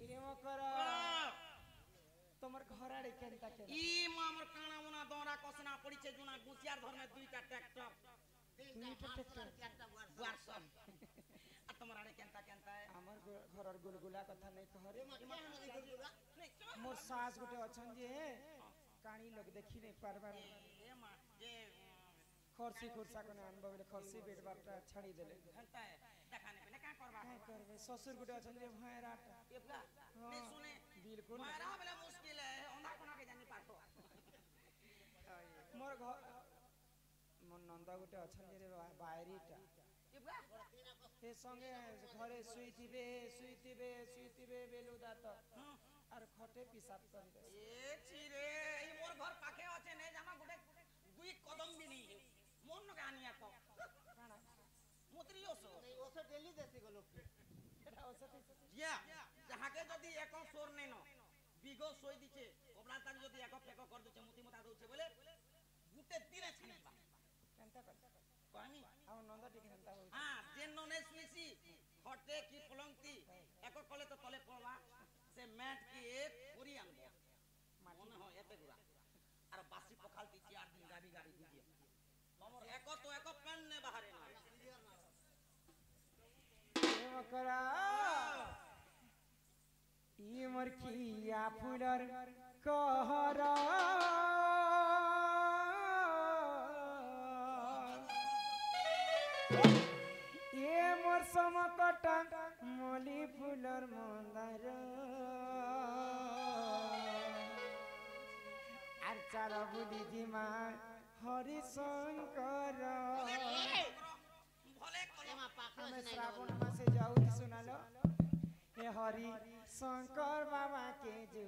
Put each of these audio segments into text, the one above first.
ये मकर তোমার ঘর আড়ে কেনতা কেন ই মা আমার কানা মুনা দরা কসনা পড়িছে জুনা গুছিয়ার ধর্মে দুইটা ট্রাক্টর দুইটা ট্রাক্টর বুয়ারস আর তোমার আড়ে কেনতা কেনতা আমার ঘরর গুলগুলা কথা নাই কহরে মোর সাস গুটে অছন যে কানি লোক দেখি নাই পারবার এ মা যে খরসি খুরসা কোনে আনবা বলে খরসি বেড বারটা ছাড়ি দেলে ঘন্টা দেখানে পেলে কা করবা কাই করবে শ্বশুর গুটে অছন যে ভয়রাটা এবলা নে শুনে बिल्कुल मारा बेला मुश्किल है ओंधा कोना के जानी पातो मोर घर मोर नंदा गुटे अछन जे बायरीटा এবলা हे संगे घरे सुईतिबे बेलुदा त আর খটে পিসাব করে দে এ চিরে এই মোর ঘর পাখে আছে নে জামা গুটে দুই কদম বি নি মন নকে আনিয়া তো কানা মুতরি ওসো नहीं वो तो डेली देसी को लोग এটা ওসতে জিয়া যাহাকে যদি এক সোর নেন বিগো সই দিছে ওবলা তার যদি এক ফেক কর দিছে মুতি মুতা দউছে বলে গুটে দিনে ছানিবা কেনতা কর কহানি আও নন্দা ঠিক কেনতা হই হ্যাঁ যে ননে শুইছি খটে কি পলংতি এক কলে তো তলে পড়বা সে ম্যাট কি এক পুরি আনবো মনে হয় এতে গুলা আর বাসি পখালতি 4 দিন গাবি গাবি দিয়ে মামর এক তো এক প্যান নে বাহারে না এ মকরা ই মোর খিয়া ফুলর कहरा ये मोर समकटा मली फुलर मंदार আর চারা বুলি জিমা হরি শঙ্কর ভলে কলে एमा पाखा আমি से नहीं শ্রাবণ लोग মাসে যাও শোনালো हे हरि शंकर बाबा के जो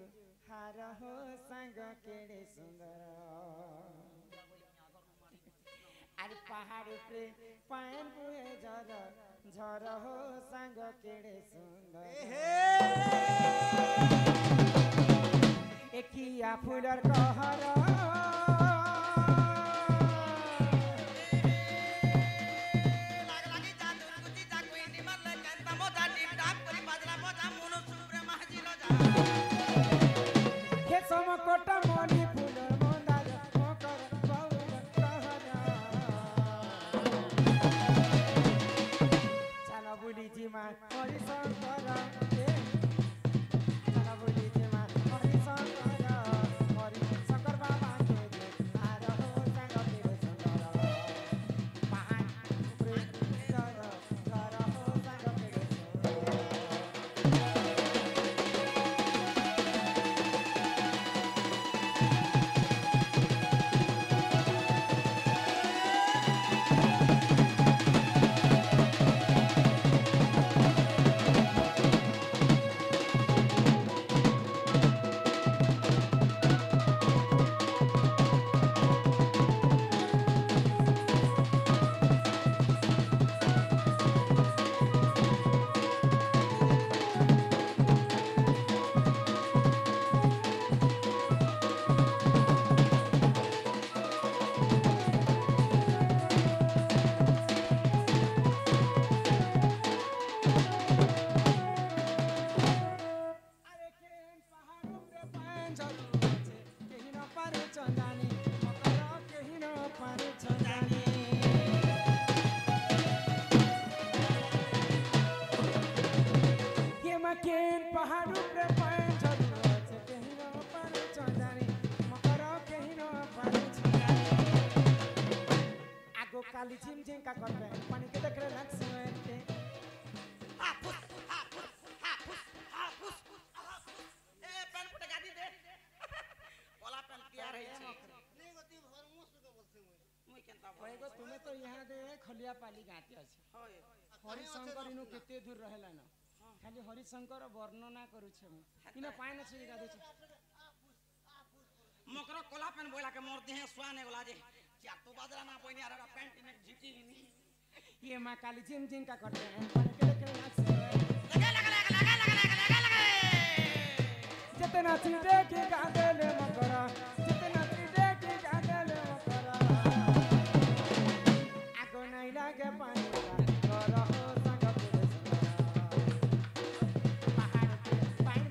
हार हो संग केड़े सुंदर अरे पहाड़ पे पान पुए झर झर हो संग केड़े सुंदर एकिया फुलर कहर লাগি জাদু গুজি জাগু ইনি মারলে কান্দা মজা টিপ টাপ করি বাজরা মজা মনো সুপ্রে মাহাজিল যা हे समकोटा मणि फुलर मंदार मकर बाउल कहर चला बुली जिमा हरि शंकर चला बुली जिमा हरि शंकर बाबा के जो हार हो संग केड़े सुंदर पहाड़ पे झर झर हो संग केड़े सुंदर আরে কেন পাহাড় উপরে পান ঝরছে কেহি না পারে চন্দানি মকর কেহি না পারে চন্দানি ये मकेन पहाड़ উপরে পান ঝরছে কেহি না পারে চন্দানি মকর কেহি না পারে চন্দানি আগো কালি ঝিমঝিম কা করবে পানিকে দেখলে লাগছে এতে হাফুস হাফুস হাফুস হাফুস এ প্যান ফুটে গাদি দে পলা প্যান তৈয়ার হইছে नहीं होती भर मुस्त को बोलते हुए মুই কেনতা কইগো তুমি তো ইহা দে খলিয়া পালি গাতি আছে হয় हरिशंकर इनु केते दूर रहेला न खाली हरिशंकर वर्णना करूछे मु इना पाइन छै गादे छै मकर कोला पेन बोला के मोर देह स्वाने वाला जे क्या तो बाजरा ना पइनी आरा पैंट ने झिटी नी ये मां काली जिम जिम का करते हैं पानी के देखे नाच लगे जितना चिड़े के गादे ले मकरा जितना चिड़े के गादे ले मकरा आगो नहीं लागे पानी का कर हो संग पुरुष पहाड़ पे पाइन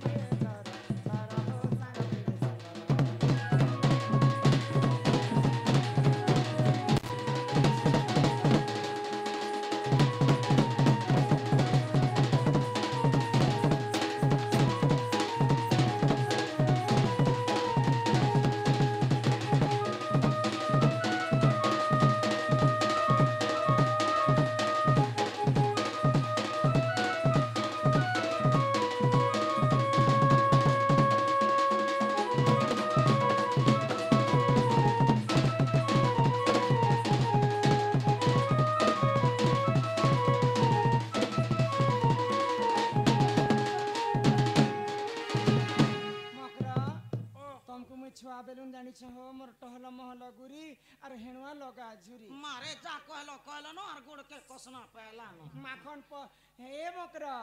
छुआ बेलुन जानी हो मोर टहल महल गुरी और हेणुआ लगा झुरी मारे जा कहलो न और गुड़ के कसना पहला न माखन प हे बकरा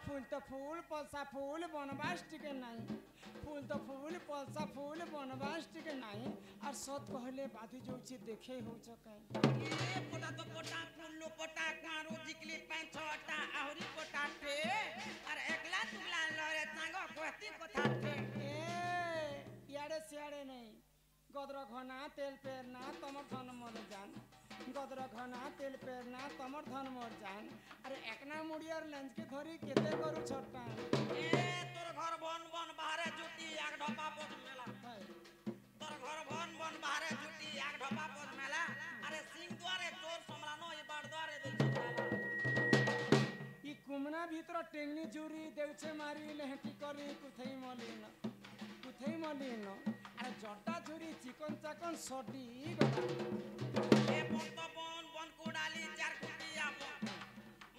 फूल तो फूल पलसा फूल बनबास टिके नहीं फूल तो फूल पलसा फूल बनबास टिके नहीं और सत कहले बाधी जोची देखे हो चके ए पोटा तो पोटा फूल पोटा कारो जिकली पैंट छोटा आहुरी पोटा थे और एकला तुगला लरे सांग कहती कथा थे ए यारे सियारे नहीं गदर घना तेल पेरना तमर धन मर जान गदर घना तेल पेरना तमर धन मर जान अरे एकना मुड़ियार लेंस के धरी केते करू छोटा ए तोर घर बन बन बाहरे जुटी एक ढपा पद मेला तोर घर बन बन बाहरे जुटी एक ढपा पद मेला अरे सिंह द्वारे चोर समलानो ई बाड़ द्वारे दे ई कुमना भीतर टेंगनी जुरी देउछे मारी लेहटी करी कुथई मलिन अरे जटा झुरी चिकन चाकन सडी ए बन तो बन कुडाली चार कुटिया बन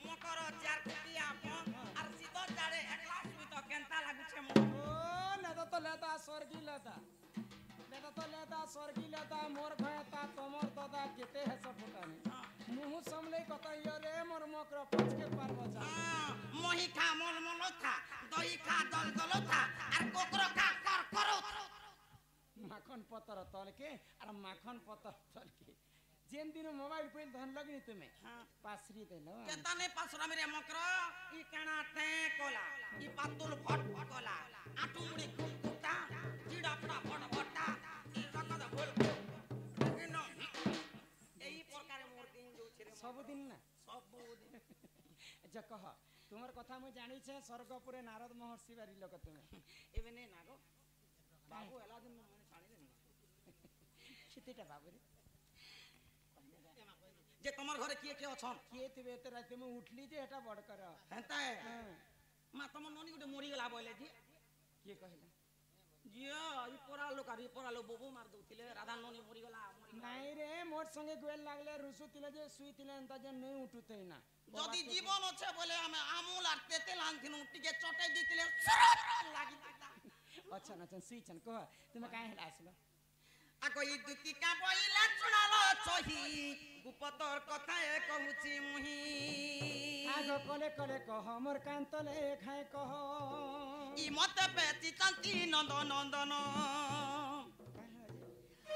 मकर चार कुटिया बन और सीधो जाड़े एकला सुई तो केंता लागु छे मो ओ लेदा तो लेदा स्वर्गी लेदा स्वर्गी लेदा मोर भयता तमर दादा केते है सब फुटानी मुंह समले कतई रे मोर मकर पच के पारवा जा मोही खा मन मन था दही खा दल दल था और कोकरो खा कर करो माखन पतर तल के और माखन पतर तल के जेन दिन मोबाइल पे धन लगनी तुम्हें पासरी देलो केता ने पासरा मेरे मकर ई केना ते कोला ई पातुल फट कोला आटू मुड़ी कुकुटा जीड़ा पड़ा फट फटा ई रकद बोल किनो एई प्रकार मोर दिन जो छे सब दिन ना सब दिन अच्छा कह तुम्हार कथा मु जानी छे स्वर्गपुरे नारद महर्षि बारी लोक तुम्हें एबे ने नागो बाबू एला दिन मन छाणी दे कितेटा बाबू रे जे तमर घरे किए अछन किए तिबे त रात में उठली जे एटा बड़ कर हेंता है मा तमर ननी गुटे मरी गेला बोले जी के कहला जिया ई पोरा लो बोबो मार दउतिले राधा ननी मरी गेला नहीं रे मोर संगे गोल लागले रुसु तिले जे सुई तिले अंत जे नहीं उठुतै ना जदी जीवन আছে बोले हमें আমুল আর তেতেল আনथिनु टिके चटाई दितिले सरत लागि अच्छा ना सुई छन कह तुमे काहे हला आसलो आको ई दुती का बइला चुनालो चही गुपतर कथा ए कहूची मुही आगो कले कले कह मोर कांतले खाए कह ई मत बेति तंती नंद नंदन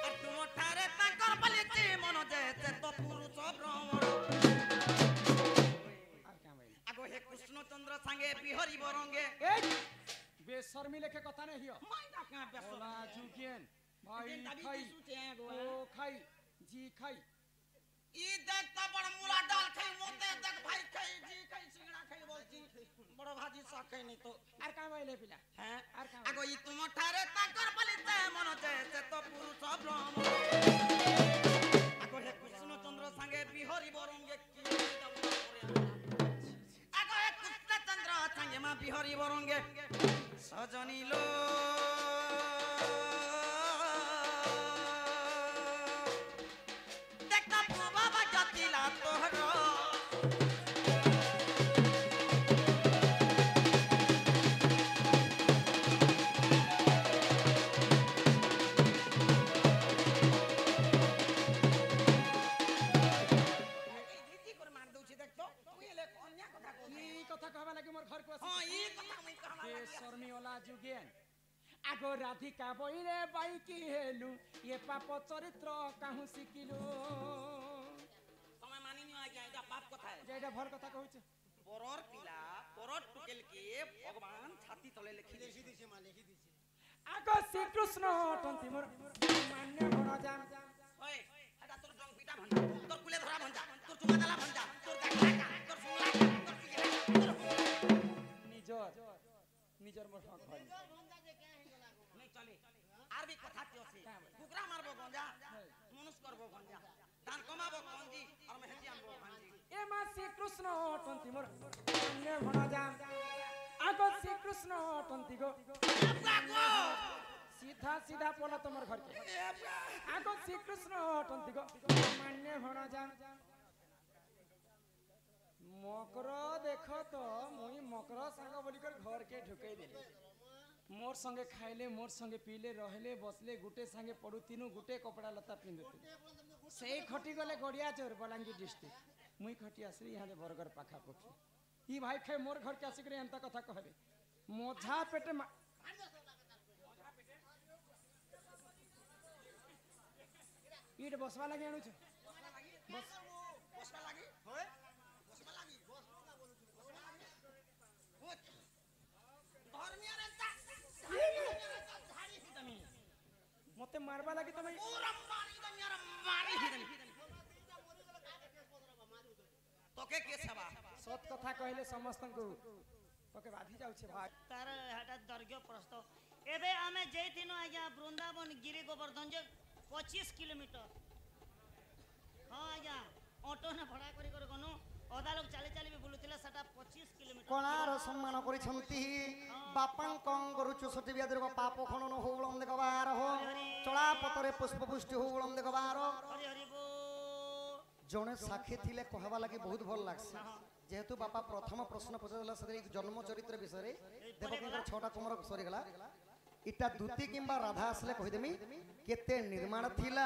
আর তুম ঠারে তাকর বলিছি মন যেতে তো পুরুষ ভ্রমণ আর কাম ভাই আগো হে কৃষ্ণচন্দ্র সঙ্গে বিহরি বরঙ্গে ए बेशर्मी लेके कथा नहीं हियो মাইদা কা বেস ओला जुकेन भाई दाबी खाई सुते गो ओ खाई जी खाई ई देख त बड़ मुला डाल खाई मोते देख भाई खाई जी खाई सिंगड़ा खाई बोलची बड़ भाजी सा खाई नहीं तो আর কাম ভাই লে পিলা हैं আর কাম আগো ই তুম ঠারে তাকর বলিতে মন যেতে তো পুরুষ ভ্রমণ আগো হে কৃষ্ণচন্দ্র সঙ্গে বিহরি বরঙ্গে কি দাবো করে আগো হে কৃষ্ণচন্দ্র সঙ্গে মা বিহরি বরঙ্গে সজনী লো দেখতা বাবা জাতিলা তোহর ई कथा कहबा लागि मोर घर को हां ई कथा मुई कहला बेशर्मी ओला जुकेन आगो राधिका बई रे बाई की हेलु ये पाप चरित्र काहू सिकिलु समय मानी नहीं आ गया एटा पाप कथा है जेडा भल कथा कहू छ परर पिला परर टुकेल के भगवान छाती तले लिखि লিখি দিছে মা লিখি দিছে आगो श्री कृष्ण टंती मोर मान्य बड़ा जान ओए एटा तोर जंग पिटा भंडा तोर कुले धरा भंडा तोर चुमा दला भंडा तोर देखला तोर सुनला तोर सिगला निजर मोर हक भल ভন্দা যে কে হে গলা গো नहीं चले आर भी कथा के আছে कुकरा मारबो गंजा मनुष्य करबो गंजा दान कमाबो गंजी और मेहंदी आनबो गंजी ए मा श्री कृष्ण टंती मोर मान्य बड़ा जान आगो श्री कृष्ण टंती गो बागो सीधा सीधा पोला तमर घर के आगो श्री कृष्ण टंती गो मान्य बड़ा जान मकर देख तो मुई मकर संग बोली कर घर के ढुकई देले मोर संगे खाइले मोर संगे पीले रहले बसले गुटे संगे पड़ू तीनू गुटे कपड़ा लता पिंधुते से खटी गले गड़िया चोर बलांगीर डिस्ट्रिक्ट मुई खटी आसली यहाँ बरगढ़ पाखा पखी ई भाई खाए मोर घर के आसिक एंता कथा कहबे मोझा पेटे ईट बसवा लगे आणु छ बस बसवा लागी होय बसवा लागी धर्मिया रहता झाड़ी ही तमी मते मारबा लगी तमे पूरा मारी दम यार मारी ही दम तोके के छबा सत कथा कहले समस्त को तोके बाधी जाउ छे भाई तार हटा दर्घ्य प्रस्ताव एबे आमे जैतिनो आज्ञा वृंदावन गिरी गोवर्धन जे 25 किलोमीटर हां आज्ञा ऑटो ना भड़ा करी कर गनो अदा लोग चाली चाली भी बुलुतिला सेटा 25 किलोमीटर कोणार सम्मान करिछंती बापांक अंगरु 64 बियादर पाप खनन होबलम देखबार हो चला पतरे पुष्प पुष्टि होबलम देखबार हरि हरि बो जने साक्षी थिले कहबा लागि बहुत भल लागसे जेहेतु बापा प्रथम प्रश्न पचरला सदरी जन्म चरित्र विषय देवकीर 6टा कुमार सरी गला इटा दूती किंबा राधा आसले कहिदेमी केते निर्माण थिला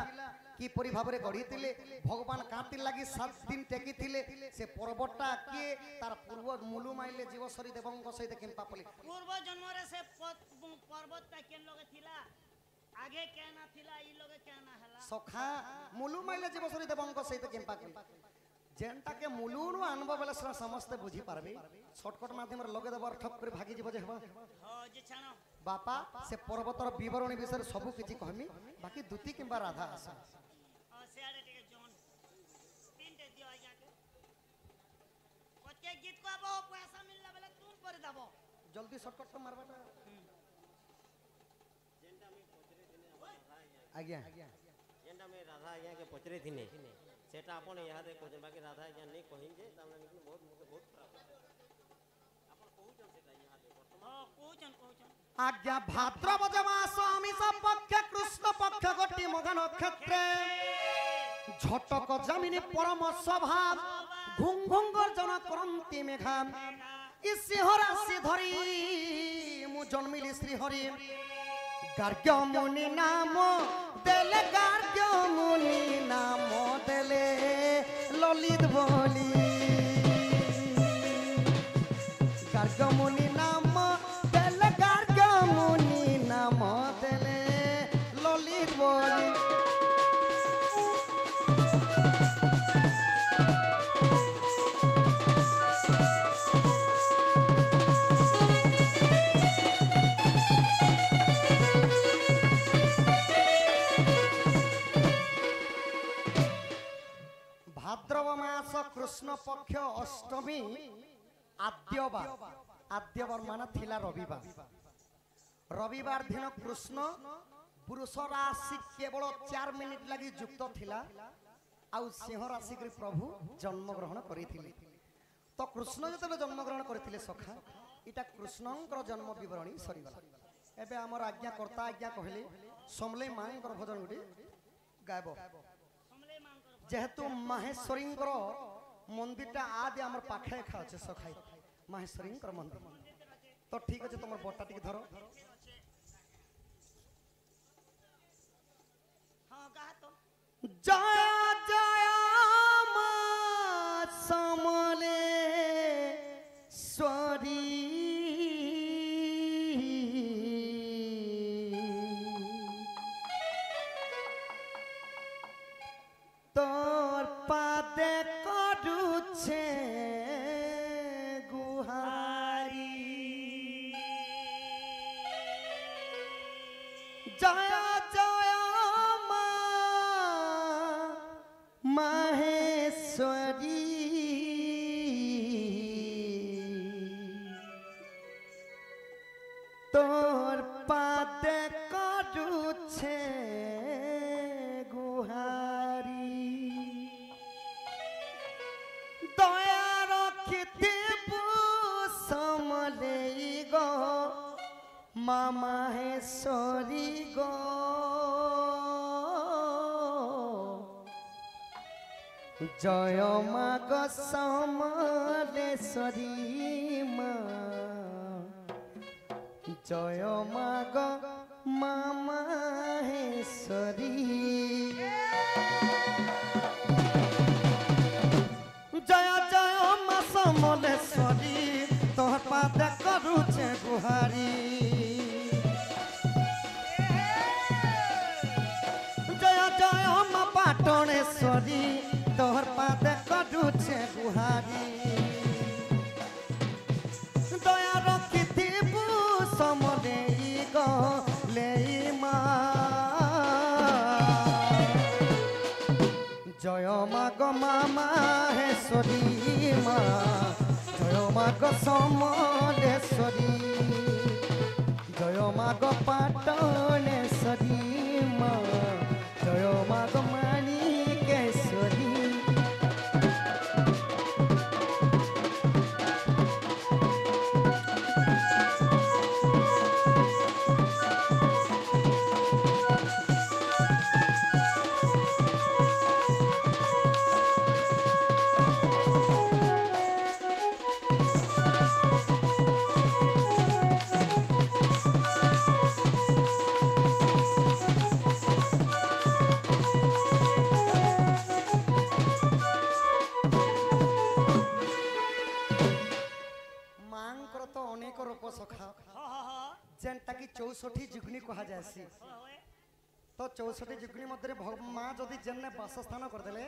की परि भाबरे गढी थिले भगवान काति लागि 7 दिन टेकी थिले से पर्वतटा के तार पूर्व मुलु माइले जीवसरी देवंक सहित किंपा पली पूर्व जन्म रे से पर्वत ता केन लगे थिला आगे क्या ना थिला ई लगे क्या ना हला सखा मुलु माइले जीवसरी देवंक सहित किंपा पली जेनटा के मुलुनु अनुभव बेले समस्त बुझी पारबे शॉर्टकट माध्यम रे लगे देबर ठप कर भागी जीव जे हबा हो जे छानो बापा से पर्वतर विवरणी विषय सब किछि कहमी बाकी दूती किंबा राधा आस से आडे टिके जोन तीन दे दियो आज्ञा के ओते गीत को अब पैसा मिलला बेले तुम पर दबो जल्दी शॉर्टकट तो मारबाटा आज्ञा जेंटा में राधा आज्ञा के पचरे थिने सेटा अपन यहाँ दे कोजन बाकी राधा आज्ञा नहीं कहिन जे तामने लेकिन बहुत मुके बहुत खराब अपन कहूचन सेटा यहाँ दे हां कहूचन आज्ञा भाद्रपद मास आमिष पक्ष कृष्ण पक्ष गति मघ नक्षत्रे झटक जमिनी परम स्वभाव घुंग घुंग गर्जन करन्ति मेघा इसिहरा सिधरी मु जन्मिली श्री हरि गार्ग्य मुनि नाम देले गार्ग्य मुनि नाम देले ललित बोली गार्ग्य मुनि नाम देले गार्ग्य मुनि नाम देले ललित बोली भाद्रव मास कृष्ण पक्ष अष्टमी आद्यवार माना थिला रविवार दिन कृष्ण पुरुष राशि केवल 4 मिनिट लगी युक्त थिला आउ सिंह राशि के प्रभु जन्म ग्रहण करथिले तो कृष्ण जतले जन्म ग्रहण करथिले सखा इटा कृष्णंकर जन्म विवरणी सरी गला एबे हमर आज्ञा करता आज्ञा कहले समले मांकर भजन गुडी गायबो जेहेतु माहेश्वरी मंदिरटा आदि आम पाखे एखा अच्छे सखाई माहेश्वरी मंदिर तो ठीक अच्छे तुम बटा टी धर हां गा तो जय जय मां समले स्वरी तोर पादे करूछे गुहारी जय जय मां माहेश्वरी तोर पादे करूछे गुहारी दया रखिथिबु समले गो मामा हेश्वरी गो जय मा गो समलेश्वरी मा জয় মাগ মামা হেশ্বরী জয় জয় মা সমলেশ্বরী তোর পাদে করুছে গুহারি জয় জয় মা পাটনেশ্বরী তোর পাদে করুছে গুহারি দয়া রখিথিবু সমলেই গলেই মা জয় মা গো মামা হেশ্বরী মা জয় মা গো সমলেশ্বরী জয় মা গো পাটনেশ্বরী মা জয় মা গো মানিকেশ্বরী ମାଙ୍କର ତ ଅନେକ ରୂପ ସଖା ଯେନ୍ଟା କି 64 ଯୁଗ୍ନି କୁହାଯାଏସି ତ 64 ଯୁଗ୍ନି ମଧ୍ୟରେ ମା ଯଦି ଯେନେ ବାସସ୍ଥାନ କରିଦେଲେ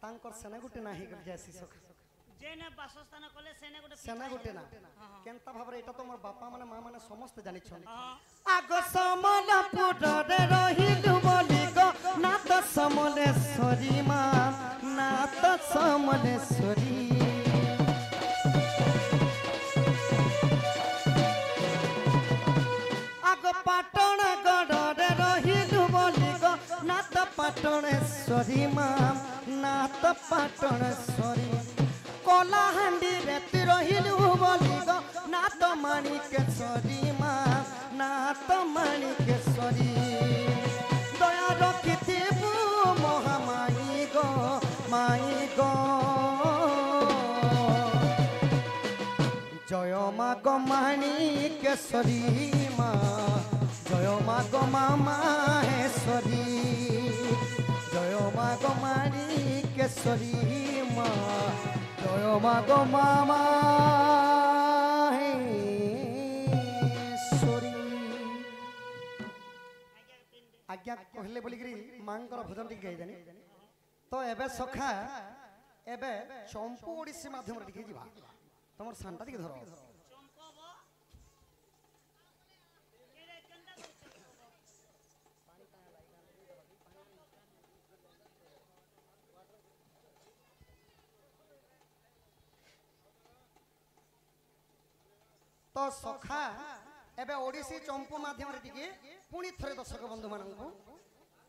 ତାଙ୍କର ସେନେ ଗୋଟେ ନା ହେଇକରି ଯାଏସି ସଖା जेने बासस्थान कले ସେନେ ଗୋଟେ ନା କେନ୍ତା ଭାବରେ ଏଟା ତ ମୋର ବାପା ମାନେ ମା ମାନେ ସମସ୍ତେ ଜାଣିଛନ୍ତି আগ সমলপুরে রহিলু বলি গো না তো সমলেশ্বরী মা না তো সমলেশ্বরী আগ পাটন গড়রে রহিলু বলি গো না তো পাটনেশ্বরী মা না তো পাটনেশ্বরী কলাহান্ডি রেতি রহিলু বলি গো না তো মানিকেশ্বরী মা না তো মানিকেশ্বরী দয়া রখিথিবু মহামাই গো মাই গো জয় মা গো মানিকেশ্বরী মা জয় মা গো মামা হেশ্বরী জয় মা গো মানিকেশ্বরী মা জয় মা গো মামা হেশ্বরী আজ্ঞা কহিলে বলিকি মাঙ্কর ভজন টিকে গাই জানি তো এবে সখা এবে চম্পু ওড়িশী মাধ্যমে টিকে যা তোমার সানটা টিকে ধর তো সখা এবে ওড়িশী চম্পু মাধ্যমে টিকে পুনি থরে দর্শক বন্ধু মানঙ্কু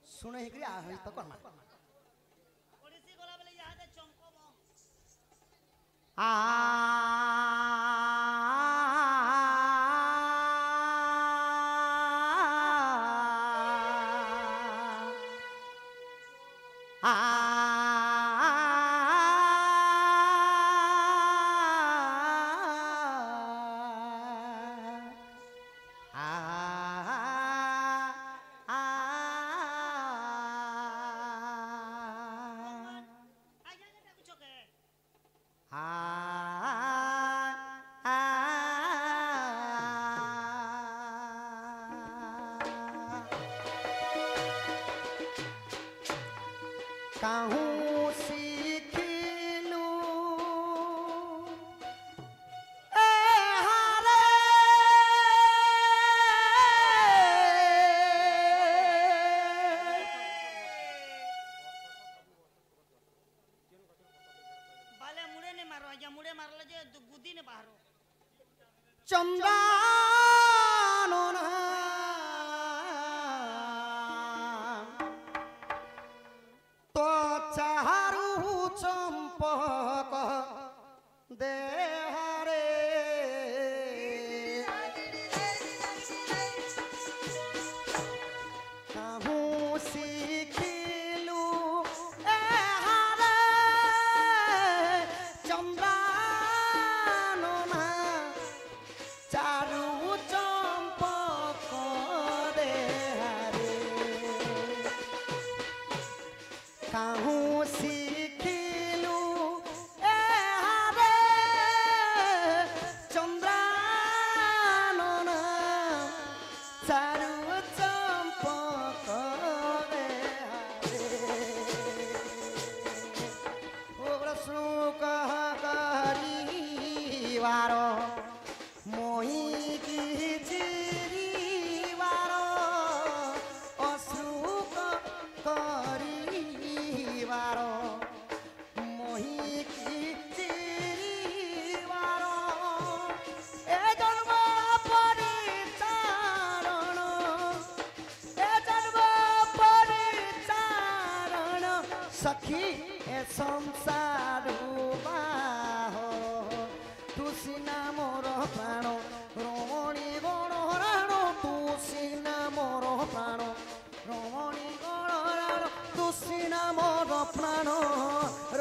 শুনেইকি আহ্বানিত করমা ओडिसी गला बेले यादे चमको बम आ आजा ने कुछ के कहूँ सीखिलू ए हारे बाले मुड़े ने मारो आजा मुड़े मारले जे गुदी ने बाहरो चंदानना तो चारू चंपक देहरे कहूँ सीखिलू ए हारे चंदानना चारू चंपक हारे काहू शिखिलु ए हारे चंद्रानन चारु चंपक रे हारे प्रश्न कह करिवार मोहि की चिरिवार अश्रु करिवार मोहि की चिरिवार ए जन्म परिचारण ए जन्म परिचारण सखी ए संसार बाहो तू सिना मोर प्राण रमणी गण राण तू सिना मोर प्राण रमणी गण राण तू सिना मोर प्राण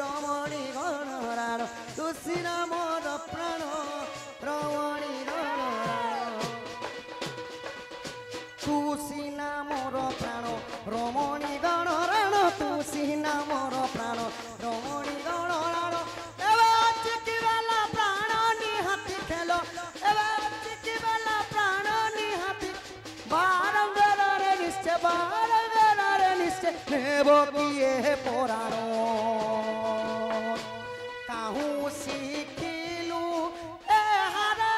रमणी गण राण तू सिना मोर प्राण रमणी गण राण तू सिना मोर प्राण रमणी गण राण तू सिना मोर प्राण रमणी गण राण एवा चिकिवाला प्राण निहाती खेलो एवा चिकिवाला प्राण निहाती बारंगरे निश्चय नेब किए पुराण काहू शिखिलु ए हारे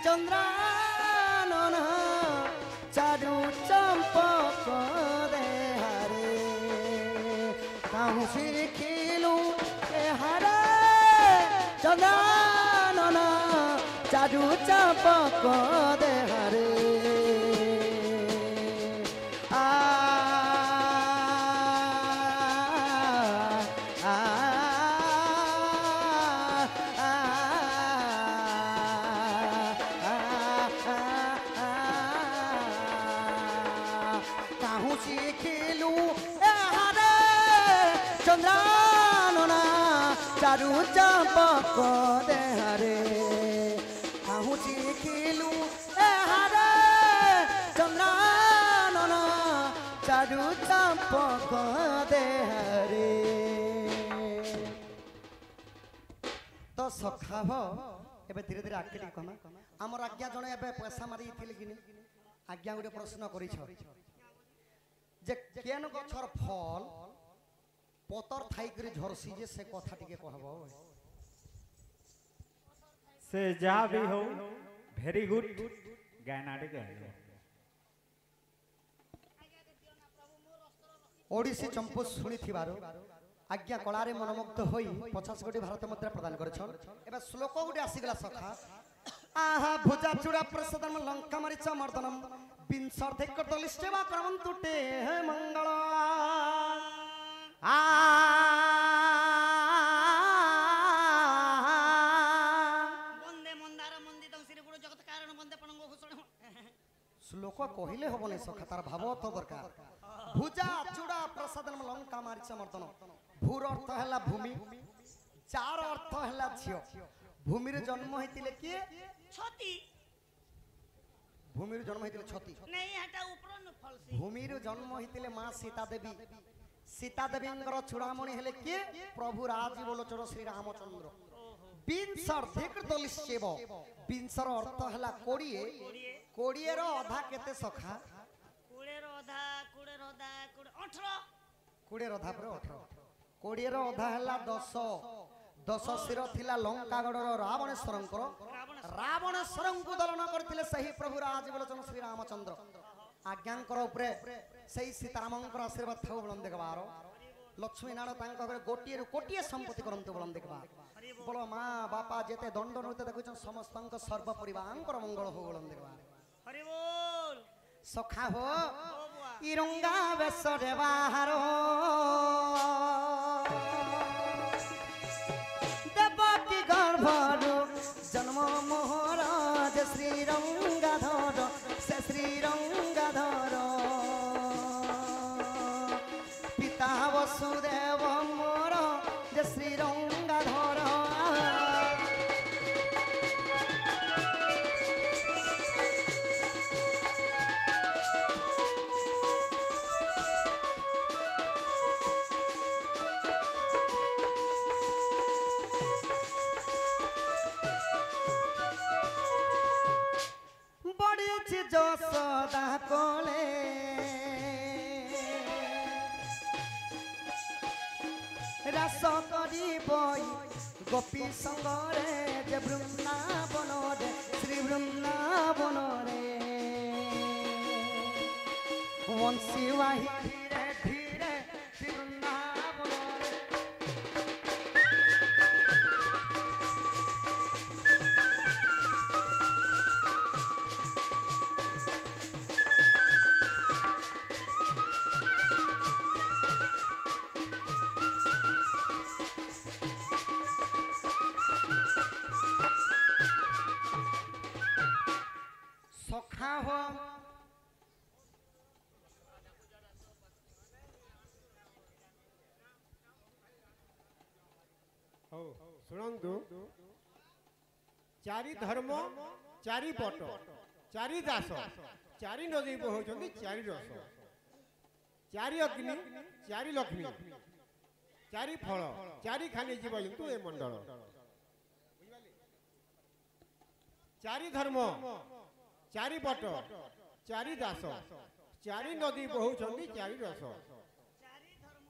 चंद्रानन चारु चंपक दे हारे काहू शिखिलु ए हारे चंद्रानन चारु चंपक दे हारे काहू शिखिलु ए हारे चंद्रानना चारु चंपक दे हारे काहू शिखिलु ए हारे चंद्रानना चारु चंपक दे हारे तो सखाव एबे धीरे धीरे आके टिक कमा हमर आज्ञा जणे एबे पैसा मारी थिले किनी आज्ञा गुटे प्रश्न करिछ जे केन गछर फल पतर थाई करे झरसी जे से कथा टिके कहबो से जा भी हो वेरी गुड गाना टिके ओडिसी चंपू सुनी थिबारो आज्ञा कलारे मनमुग्ध होई 50 कोटी भारत मुद्रा प्रदान करछन एबे श्लोक गुटे आसीगला सखा आहा भुजा चूड़ा प्रसादम लंका मरिच मर्दनम बिंसर्धे कर्तलिष्टेवा क्रमं तुटे हे मंगल आ वंदे मंदार मंदितम श्रीगुरु जगत कारण वंदे पणंग घोषण श्लोक कहिले हबने सखा तार भाव अर्थ दरकार भुजा चूड़ा प्रसादम लंका मरिच मर्दन भूर अर्थ हैला भूमि चार अर्थ हैला झियो भूमिर जन्म हेतिले किए छती भूमिर जन्म हेतिले छती नहीं हटा ऊपर न फलसी भूमिर जन्म हेतिले मां सीता देवींगर चूड़ामणि हेले किए प्रभु राजीवलोचन श्री रामचंद्र बिंसर्धेकृतलिश्चेव बिंसर अर्थ हैला कोड़िए कोड़िए रो अधा केते सखा कुड़े रोधा 18 कोड़िए रो अधा पर 18 कोड़िए रो अधा हैला 10 शिर थिला लंकागढ़ रावणेश्वर को दलन करथिले सही प्रभु राजीवलोचन श्री रामचंद्र आज्ञांकर उपरे सही सीतारामंकर आशीर्वाद थाउ बलम देखबार लक्ष्मी नारायण तांक घरे गोटिए रु कोटिए संपत्ति करंतु बलम देखबा बोलो मां बापा जेते दंड नृत्य देखुछन समस्तंक सर्व परिवारंकर मंगल हो बलम देखबा हरि बोल सखा हो इरंगा बेसरे बाहारो देवकी गर्भरु जन्म मोहराज श्री रंगाधर से श्री रंगाधर पिता वसुदेव मोर जे श्री रंगाधर যে যশোদা কোলে রাস করিবই গোপী সঙ্গরে যে বৃন্দাবন রে শ্রী বৃন্দাবন রে বংশী বাহি ধীরে ধীরে শ্রী বৃন্দাবন রে সখা হো ହଉ ଶୁଣନ୍ତୁ ଚାରି ଧର୍ମ ଚାରି ପଟ ଚାରି ଦାସ ଚାରି ନଦୀ ହଉଛନ୍ତି ଚାରି ରସ ଚାରି ଅଗ୍ନି ଚାରି ଲକ୍ଷ୍ମୀ ଚାରି ଫଳ ଚାରି ଖାଲି ଜୀବଜନ୍ତୁ ଏ ମଣ୍ଡଳ ଚାରି ଧର୍ମ ଚାରି ପଟ ଚାରି ଦାସ ଚାରି ନଦୀ ବହୁଛନ୍ତି ଚାରି ରସ ଚାରି ଧର୍ମ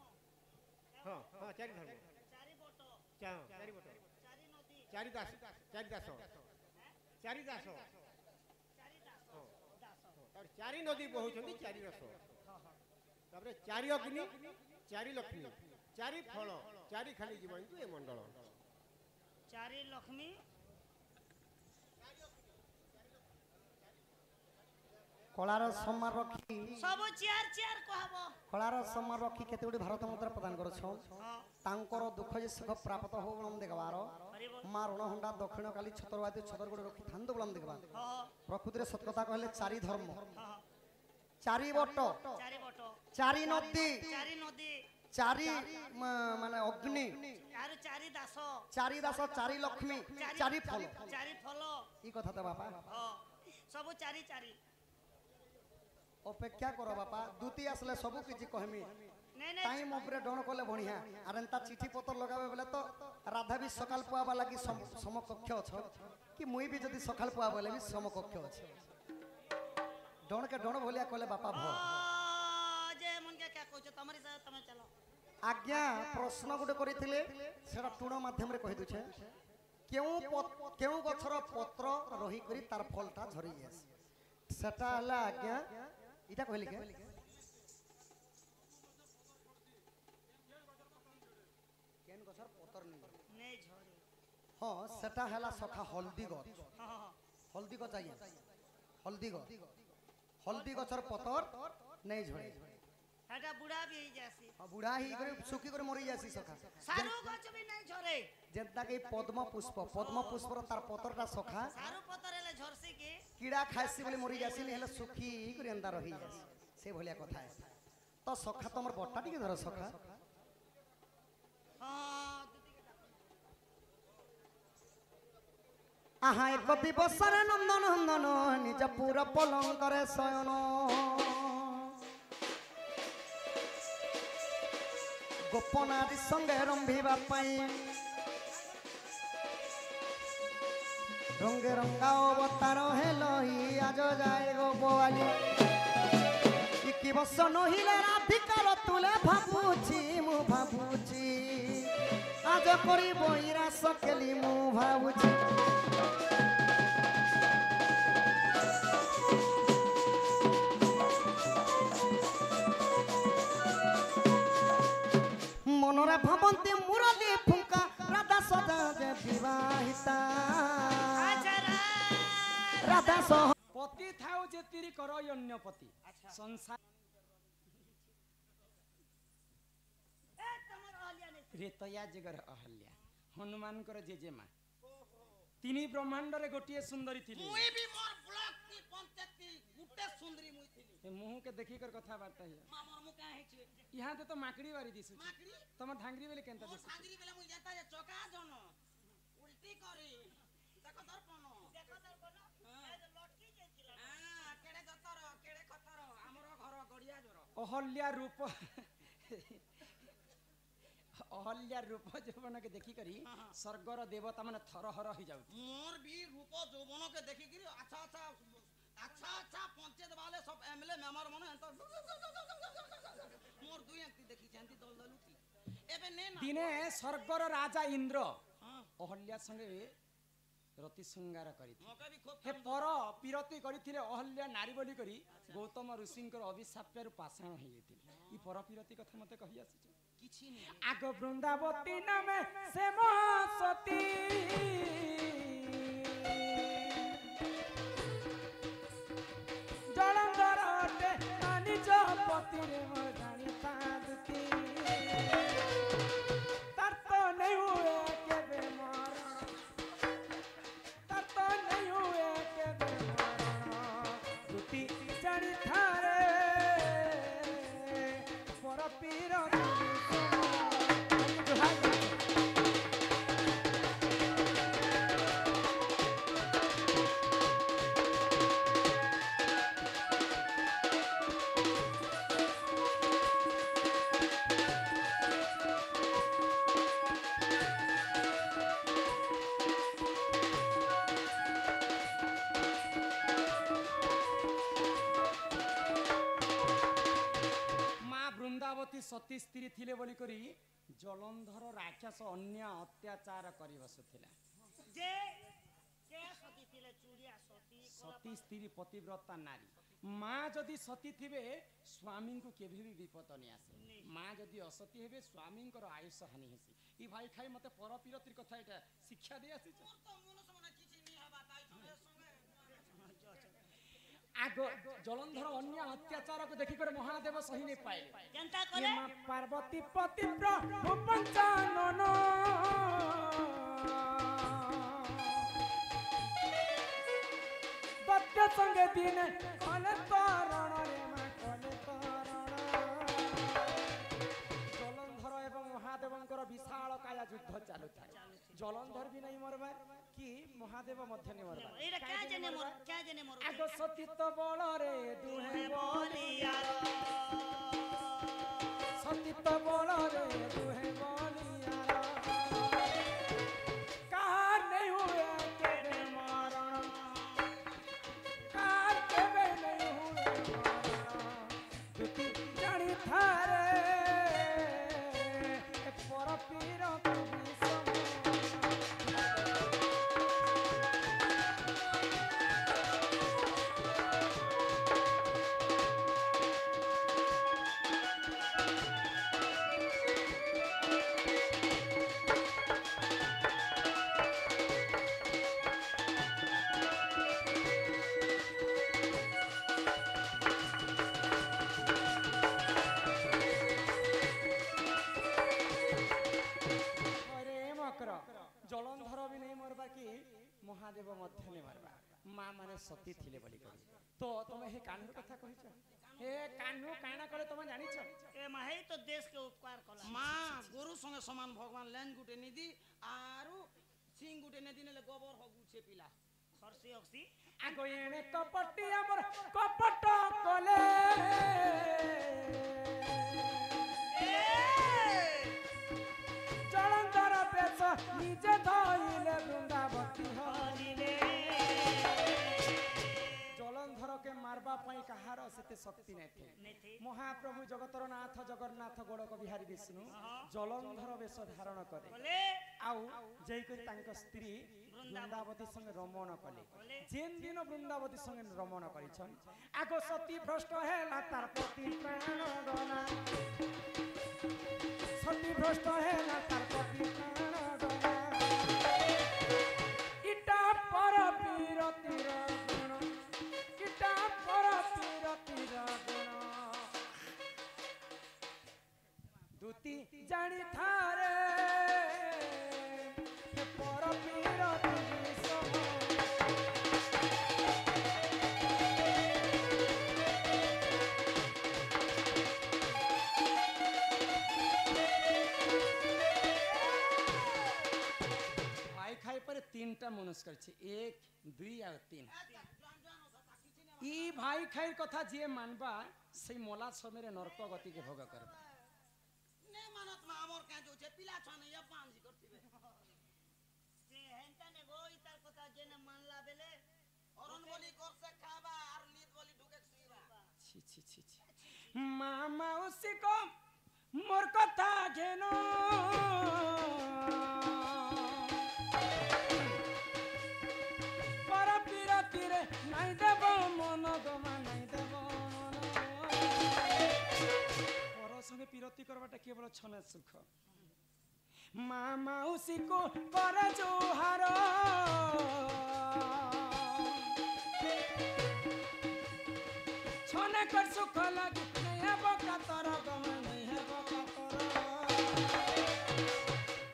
ହଁ ହଁ ଚାରି ଧର୍ମ ଚାରି ବଟ ଚାରି ପଟ ଚାରି ନଦୀ ଚାରି ଦାସ ଚାରି ଦାସ ଚାରି ଦାସ ଚାରି ଦାସ ଦାସ ଚାରି ନଦୀ ବହୁଛନ୍ତି ଚାରି ରସ ତାପରେ ଚାରି ଅଗ୍ନି ଚାରି ଲକ୍ଷ୍ମୀ ଚାରି ଫଳ ଚାରି ଖାଲି ଜୀବଜନ୍ତୁ ଏ ମଣ୍ଡଳ ଚାରି ଲକ୍ଷ୍ମୀ କଳାର ସମାର ରଖି ସବୁ ଚିଆର ଚିଆର କହବ କଳାର ସମାର ରଖି କେତେ ଗୁଡ଼ିଏ ଭାରତ ମୁଦ୍ରା ପ୍ରଦାନ କରୁଛ ତାଙ୍କର ଦୁଃଖ ଯେ ସୁଖ ପ୍ରାପ୍ତ ହଉ ବଳମ ଦେଖବାର ମା ଋଣହଣ୍ଡା ଦକ୍ଷିଣ କାଲି ଛତରବାଦୀ ଛତରଗଡ଼ ରଖି ଥାନ୍ତୁ ବଳମ ଦେଖବା ପ୍ରକୃତିରେ ସତକଥା କହିଲେ ଚାରି ଧର୍ମ ଚାରି ବଟ ଚାରି ବଟ ଚାରି ନଦୀ ଚାରି ନଦୀ ଚାରି ମାନେ ଅଗ୍ନି ଆରୁ ଚାରି ଦାସ ଚାରି ଦାସ ଚାରି ଲକ୍ଷ୍ମୀ ଚାରି ଫଳ ଚାରି ଫଲ ଇ କଥା ତ ବାପା ସବୁ ଚାରି ଚାରି ଅପେକ୍ଷା କର ବାପା ଦୁତି ଆସିଲେ ସବୁ କିଛି କହମି ନାଇଁ ନାଇଁ টাইম উপরে ডন করলে বড়িয়া আর এন্তা চিঠি পত্র লগাবে বলে তো রাধা বি সকাল পুয়াবা লাগি সমকক্ষ অছ কি মুই বি যদি সকাল পুয়া বলে বি সমকক্ষ আছে ডনকে ডন ভলিয়া কলে বাপা ভ যে মনকে কে কইছো তোমারি সাথে তুমি চলো আজ্ঞা প্রশ্ন গুটে করিছিলে সেটা টুণ মাধ্যমে কহি দুছে কেউ গছর পত্র রহি করি তার ফলটা ঝরি যাস সেটা হলা আজ্ঞা এটা কইলি কে কেন গছর পত্র নেই নেই ঝরে হ্যাঁ সেটা হলা সখা হলদি গছ হ্যাঁ হলদি গছ আজ্ঞা হলদি গছর পতর নেই ঝরে এটা বুড়া বি হই যাসি বুড়া হি করে শুকি করে মরি যাসি সখা সারু গছ বি নাই ঝরে যেটা কি পদ্ম পুষ্পর তার পতরটা সখা সারু পতর এলে ঝরসি কি কিড়া খাইছি বলে মরি যাসি হেলে শুকি করে এন্দা রহি যাসি সে ভলিয়া কথা তো সখা তোমার বটটা টিকে ধর সখা হ্যাঁ আহা এক দিবসরে নন্দন নন্দন নিজ পুর পলঙ্করে শয়ন গোপনারী সঙ্গে রম্ভিবা পাই রঙ্গে রঙ্গা অবতার হেলো আজ যায় গো বোয়ালি কি বস নহিলে রাধিকার তুলে ভাবুছি মু ভাবুছি আজ করি বইরা সকেলি মু ভাবুছি মনরে ভাবন্তি মুরলি ফুঙ্কা রাধা সদা যে বিবাহিতা রাধা সহ পতি থাও যে তিরি কর অন্য পতি সংসার এ তোমার অলিয়া নেই রেতয়া জগর অহল্যা হনুমানଙ୍କର জেজেমা তিনি ব্রহ্মাণ্ডরে গোটিয়ে সুন্দরী থিলি মুই বি মোর ব্লক তি পঞ্চায়েত গুটে সুন্দরী মুই থিলি এ মুহকে দেখি কর কথা বার্তা হিয়া মামর মু কাহে ছে ইহাতে তো মাকড়ি বাড়ি দিছু মাকড়ি তোমার ধাঙ্গরি বেলে কেনতা মোর দিছু সাগরি বেলা মুই জানতা যে চকা জন উল্টি করি দেখো দর্পণ দেখো দর্পণ এই যে লটকি যাইছিল কেড়ে দতর কেড়ে খতর আমর ঘর গড়িয়া জোর অহল্যার রূপ অহল্যার রূপ যৌবনকে দেখি করি স্বর্গর দেবতা মানে থরহর হয়ে যাও মোর বি রূপ যৌবনকে দেখি কি আচ্ছা আচ্ছা আচ্ছা अच्छा पंचायत वाले सब एमएलए मेंबर माने तो मोर दुई अंती देखि जानती दल दलुती एबे ने ना दिने स्वर्गर राजा इंद्र हां अहल्या संगे रति श्रृंगार करी मौका भी खूब हे पर पिरती करिथिले अहल्या नारी बोली करी गौतम ऋषिंकर अभिशाप्यरु पाषाण होई जैथिले ई पर पिरती कथा मते कहि आसी किछि नहीं आग वृंदावती नामे से महासती जलंधर अटे निज पति रे मोर जानी तादुती तर तो नहीं हुए के बेमारण तर तो नहीं हुए के बेमारण दुती जानी थारे पर पीर सती स्त्री थिले बोली करी जलंधर राक्षस अन्य अत्याचार करी बसुथिला जे के सती थिले चूड़िया सती सती स्त्री पतिव्रता नारी माँ जदि सती थिबे स्वामी को केभी भी विपद नहीं आसे माँ जदि असती हेबे स्वामी को आयुष हानि हेसी ई भाई खाई मते पर पिरतिर कथा एटा शिक्षा दे आसी मोर तो मन से मने किछि नहीं हबा ताई संगे संगे आग जलंधर अन्य अत्याचार को देखि कर महादेव सही नहीं पाए जनता ये करे माँ पार्वती पति प्रभु पंचानन दत्त संगे दिन कले तरण रे माँ कले तरण जलंधर एवं महादेवंकर विशाल काया युद्ध चालू था जलंधर भी नहीं मरबा कि महादेव मध्य नहीं मरबा एरा क्या जने मोर आग सतीत बल रे दुहे बोलियार सतीत बल रे दुहे बलियार कार नहीं हुए केबे मरण कार केबे नहीं हुए मरण दुती जानी थारे पर पीर जलंधर भी नहीं मरबा कि महादेव मध्य नहीं मरबा माँ माने सती थिले बोली करी तो तुम हे कान्हू कथा कहिछ हे कान्हू काना करे तुम जानिछ ए माहे तो देश के उपकार कला माँ गुरु संगे समान भगवान लेन गुटे निदी आरु सिंह गुटे नदी नेले गोबर हो गुछे पिला खरसी अक्सी आगो एने कपटी हमर कपट कले जलंधर पेश निजे धइले वृंदावती हरिले जलंधर के मारबा पई कहार सेते शक्ति नै थे महाप्रभु जगतर नाथ जगन्नाथ गोड़क बिहारी विष्णु जलंधर वेश धारण करे बोले आउ जय करी तांक स्त्री वृंदावती संग रमण कले जेन दिन वृंदावती संग रमण करिछन आगो सती भ्रष्ट हेला तार पति प्राण गला सती भ्रष्ट हेला तार पति प्राण गला इटा पर पीरतिर गुण इटा पर पीरतिर गुण दूती जानी थारे पर पीरतिर सम भाई खाई पर तीनटा मनुष्य कर एक दुई आ तीन ई भाई खाई कथा जे मानबा से मोला समय नरक गति के भोग करबा ने मानत मा हमर का जो छे पिला छने या पांजी करथिबे से हेंता ने गोई तार कथा जेने मानला बेले अरुण बोली कर से खाबा आर नीत মা মাউসী কো মোর কথা ঘেন পর বিরতিরে নাই দেব মন গমা নাই দেব মন পর সঙ্গে বিরতি করবাটা কেবল ছনে সুখ মা মাউসী কো কর জোহার ছনে কর সুখ লাগি নাই হেব কাতর গম নাই হেব কাতর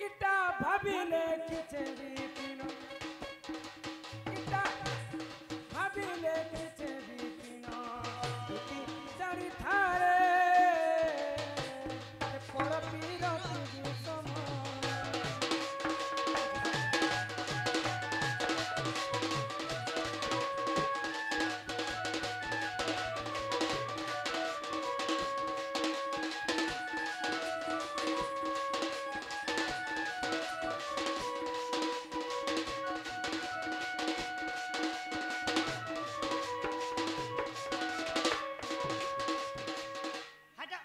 ইটা ভাবিলে কিছে বিপিন ইটা ভাবিলে কিছে বিপিন ইতি জানি থারে পর বিরতি সময় হাটা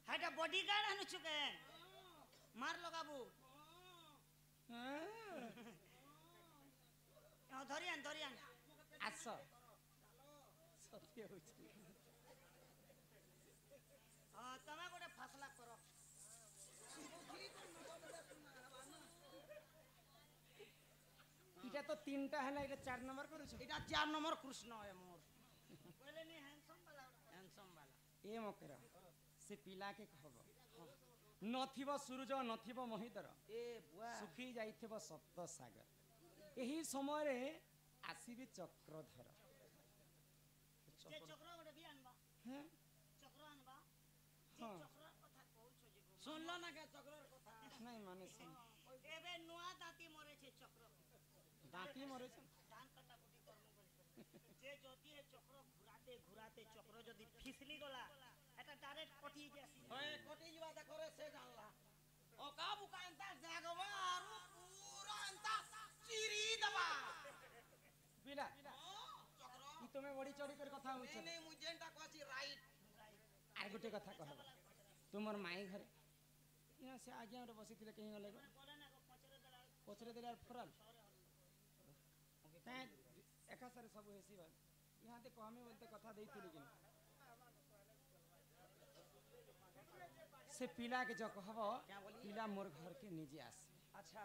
হাটা বডিগার্ড আনুছু কে মার লগাবু ধরিয়ান ধরিয়ান আস সত্যি হচ্ছে তুমি গোটে ফাসলা কর এটা তো তিনটা হলা এটা 4 নম্বর করছ এটা 4 নম্বর কৃষ্ণ এ মোর বলে নি হ্যান্ডসাম বালা হ্যান্ডসম বালা এ মকের সে পিলা কে কহব নথিব সূরজ নথিব মহিধর এ বুয়া সুখী যাইথিব সপ্ত সাগর ଏହି ସମୟରେ ଆସିବି ଚକ୍ରଧର যে চক্র গোটে বি আনবা হ্যাঁ চক্র আনবা যে হ্যাঁ। চক্রর কথা কହୁছ যে গো শুনলো না কে চক্রের কথা নাই মানে শুন এবে নয়া দাঁতি মরেছে চক্র দাঁতি মরেছে ধান কাটা কুটি কর্ম করে যে যদি এ চক্র ঘুরাতে ঘুরাতে চক্র যদি ফিসলি গলা এটা ডাইরেক্ট কটি যাসি হয়ে কোটি যা দেখরে সে জানলা ও কা বুকা এন্তা জাগবা আর পুরা এন্তা চিরি দবা ପିଲା চক্র ଇ ତମେ ବଢି ଚଢି କରି କଥା ହଉଛ নে মু যেনটা কইছি রাইট আর গোটে কথা কହବ ତୁମର ମାଇଁ ଘରେ ଇଏ ସେ ଆଜ୍ଞା ଗୋଟେ ବସିଥିଲେ କେହି ଗଲେ ଗো বলে না গো পচরে দেলা ପଛରେ ଦେଲେ ଫରାଲ କାଇଁ ଏକା ସାରେ ସବୁ ହେସି ବା ଇହାତେ କହମି ବୋଲତେ କଥା ଦେଇଥିଲି କି ସେ ପିଲା के जो कहब क्या बोली? पिला मोर घर के निजे आसे अच्छा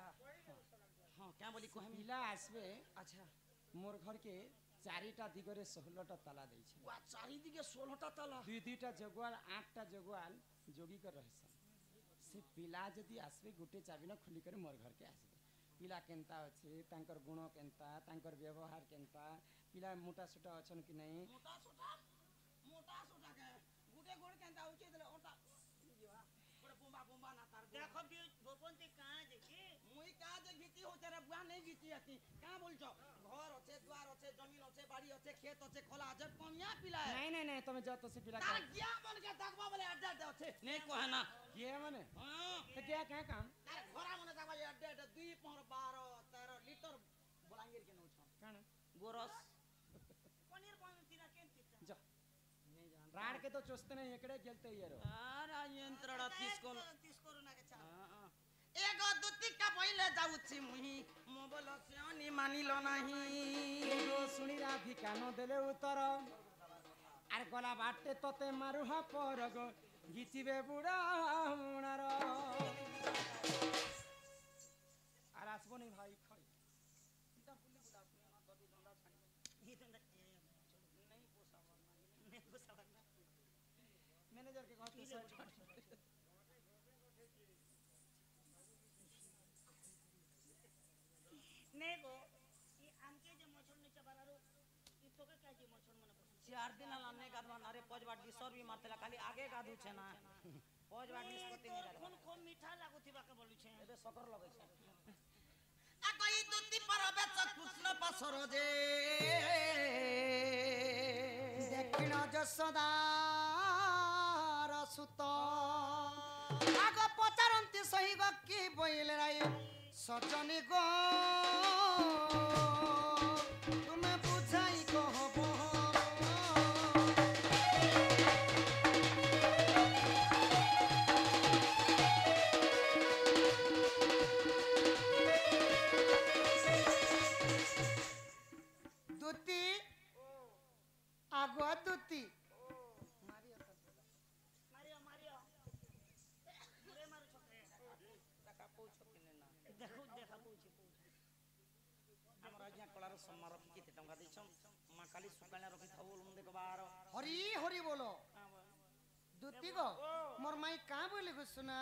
हां क्या बोली कहमी पिला आसबे अच्छा मोर घर के चारिटा दिगरे 16टा ताला देइछे ওয়া চারিদিকে 16টা তালা दुई दुईटा जगुआल 8टा जगुआल जोगी कर रहसन से पिला जदि आसबे गुटे चाबी न खुली कर मोर घर के आसबे पिला केनता अछि तांकर गुण केनता तांकर व्यवहार केनता पिला मोटा सोटा अछन कि नहीं মোটা সোটা কে গুটে গুড় কেনতা উচে দিলে ওটা জিবা গোটে বোম্বা বোম্বা না তার দেখো বি ভোপন্তি কাঁ যে কি মুই কা যে গীতি হতে রে বুয়া নেই গীতি আতি কা বলছো ঘর আছে দ্বার আছে জমিন আছে বাড়ি আছে ক্ষেত আছে খোলা আছে কমিয়া পিলায় नहीं नहीं नहीं तुम जाओ तो से पिला তার গিয়া বল কে দেখবা বলে আড্ডা আড্ডা আছে নেই কহে না ये माने হ্যাঁ तो क्या क्या काम তার ঘরা মনে দেখবা আড্ডা আড্ডা 2 পর 12 13 লিটার বলাঙ্গির কে নউছ कान গোরস পনির পনির তিরা কেনতি जा নেই জান राड के तो चोस्ते नहीं एकड़े गेलते यारो আর যন্ত্রটা তিসকল তিসকর না কে চা এগো দুতিকা পইলে যাউছি মুহি মো বল সিওনি মানিল নাহি एगो सुनी राधी कानो देले उतर आर गला बाटे तते मारुहा परग घिचिबे बुढ़ा मुणार आर आसबो नहीं भाई खई ই তো नहीं पोसावा ना मैनेजर के कहते से नहीं गो ই আমকে যে মছর নিচে বাড়ারো ই তোকে কাই যে মছর মনে পড়ছে 4 दिन लाने गादवा नारे पजवा डिसर भी मारतेला खाली आगे गादू छे ना पजवा निष्पत्ति नहीं गादवा কোন কোন মিঠা লাগুতিবা কে বলুছে এবে সকর লগে छे আগই দুতি পরবে কৃষ্ণ পাসর যে দক্ষিণ যশোদার সুত আগ পচারন্তি সহি গকি বইলে রাই সজনী গো তুমি বুঝাই কহব आगुआ दुती मारियो मारियो मुरे मारू छके টাকা পৌঁছ কিনে না देखो देखा पूछी আমার আজ্ঞা কলার সম্মার কেতে টঙ্কা দিছম মা কালি সুকালে রখি থাও বলুম দেখবার हरी हरी बोलो दुती गो मोर माई कहाँ बोले गो सुना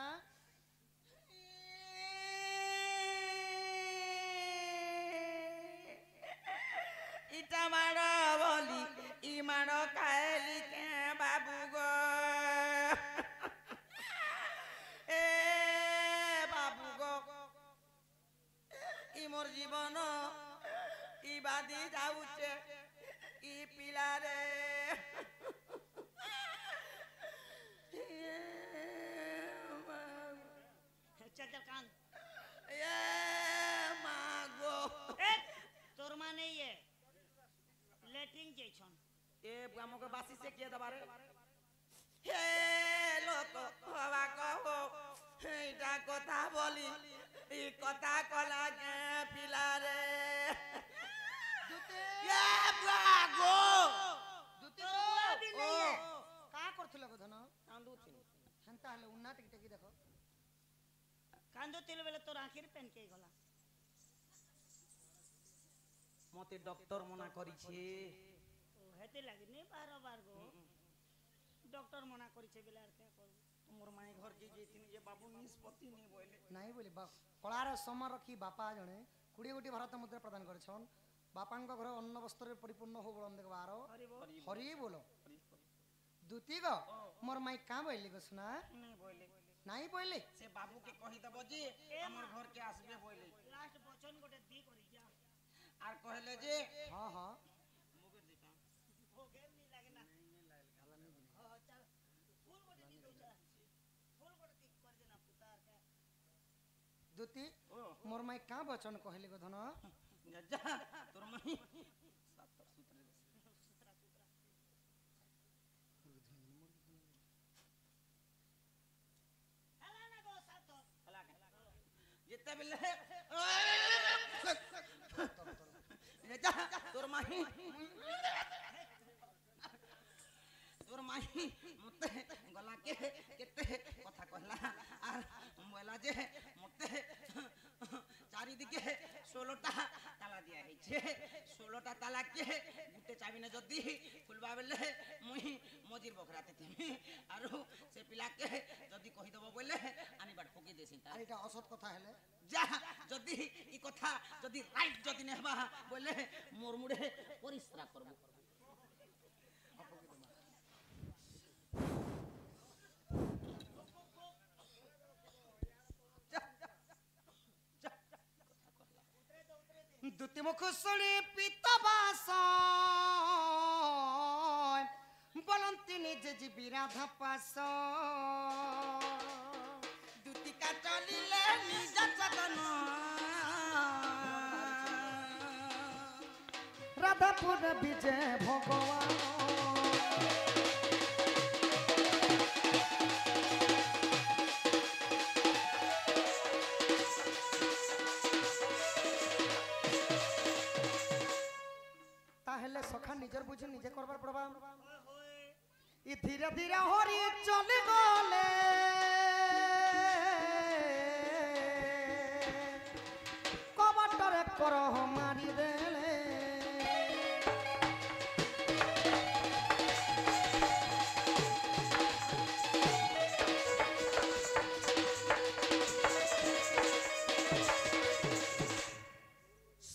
ইটা মার বলি ই মার কালি কে বাবু গো এ বাবু গো ই মোর জীবন ই বাদি যাউছে ই পিলারে चल चल कान এ মাগো ए तोर मां नहीं है लेटरिंग जेछन এ আমাকে বাসি সে কে দবারে হে লোক হওয়া কহ এইটা কথা বলি এই কথা কলা কে পিলারে दुती এ বাগো दुती अभी ओ नहीं है का करथले गो धन কান্দুছিনি हेंता हले उन्ना टिक टिकी देखो कांदो तिल बेले तोर आखिर पेन के गला মতে ডক্টর মনা করিছে ओ हेते लागी नहीं बार बार गो डॉक्टर मना करिছে बेले আর কে করব তোমার মাই ঘর কে যেতিনি যে বাবু নিষ্পত্তি নেই বলে नहीं बोली बा कलारे समर रखी बापा जणे 20 कोटी भारत मुद्रा प्रदान करछन बापांक घर अन्न वस्त्र परिपूर्ण हो बोलन देखबार हरि बोल हरि बोलो दुती गो मोर माई कहाँ बोली गो सुना নেই বলে नहीं बोली সে বাবুকে কহি দেব যে আমার ঘর কে আসবে বলে लास्ट बचन गोटे दी करी जा আর কহিলে যে हाँ हाँ हो गेम नहीं लागे ना हां चल फूल गोटे दी दो चल फूल गोटे दी कर देना पुतार के दुती मोर माई कहाँ बचन कहले गो धन যা তোর মাই সাতর সূত্রে सुतरा सुतरा हला ना गो साथ যেতেবেলে যা তোর মাই তোর মাই মতে গলা কে কেতে কথা কহলা আর বলা যে মতে চারিদিকে 16টা তালা দিয়া হইছে 16টা তালা কে গুটে চাবি না যদি খুলবা বেলে মুই মজির বখরাতে থিমি আর সে পিলাকে যদি কহি দেব বলে আনিবার ঠকি দেছি তা আর এটা অসৎ কথা হেলে যা যদি ই কথা যদি রাইট যদি নেবা বলে মোর মুড়ে পরিশ্রা করব দুতি মুখ শুনি পিত বাস বলন্তি নিজে জীবি রাধা পাস দুতিকা চলিলে নিজ সদন রাধাপুর বিজয় ভগবান তাহলে সখা নিজের বুঝি নিজে করবার পড়বা ই ধীরে ধীরে হরি চলে গলে কবটরে করহ মারি দেলে